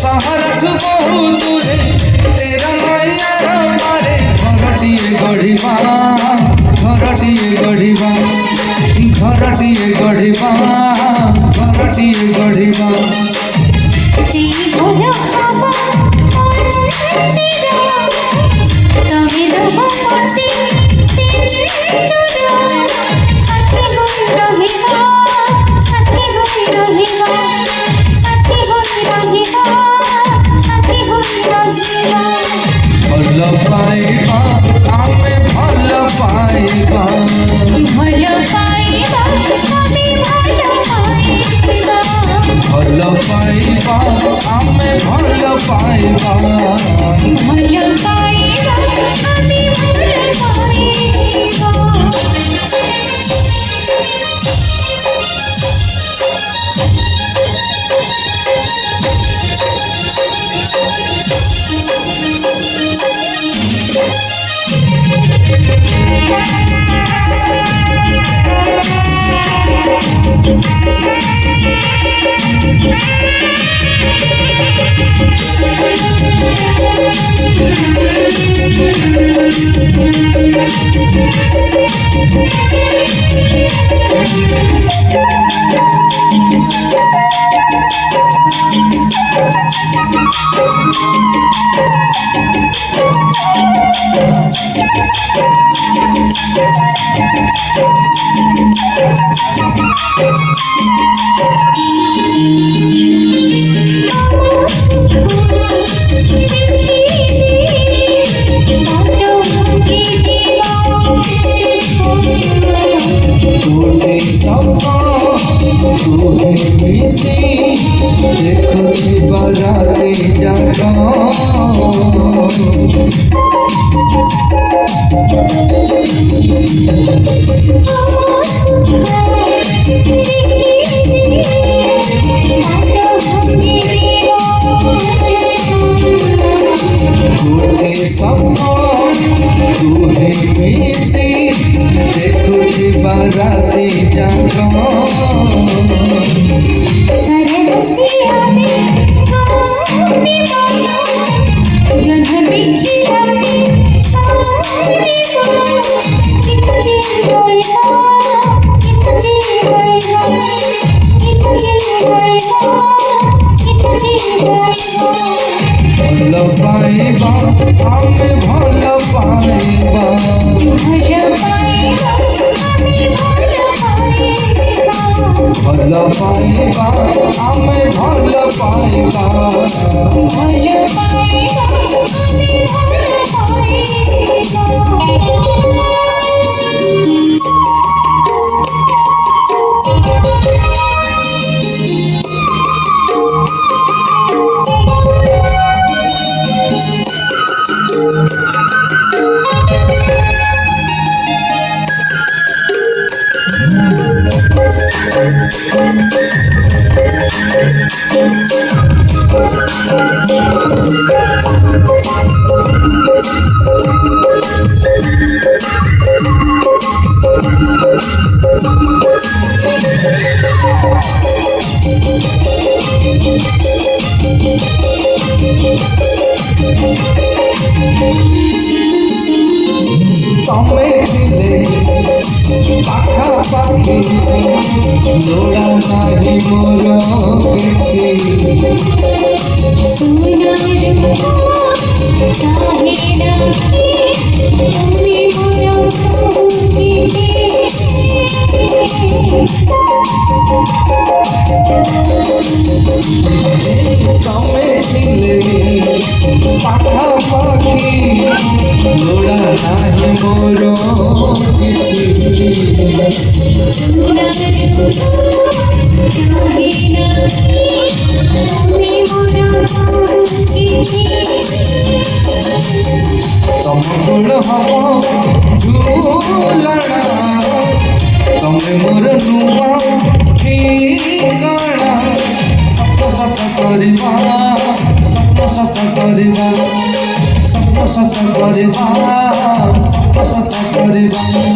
सहरठ बहु दूरे तेरा नैयार पारे घरटिए गढ़िबा घरटिए गढ़िबा घरटिए गढ़िबा घरटिए गढ़िबा भल पाइबा आमे भल पाइबा भल पाइबा आमे भल पाइबा आमे भल पाइबा भल पाइबा आमे भल पाइबा बाराती जागा बाराती जागा भल पाइबा आमे भल पाइबा भल पाइबा आमे भल पाइबा पाखापाखि लोड़ा नाही मोर किछि पाखापाखि लोड़ा नाही मोर तम गुण हम झूलना तमे मोर नुआ ठिकाना सत सत करवा सत सत करवा सत सत करवा सत सत करवा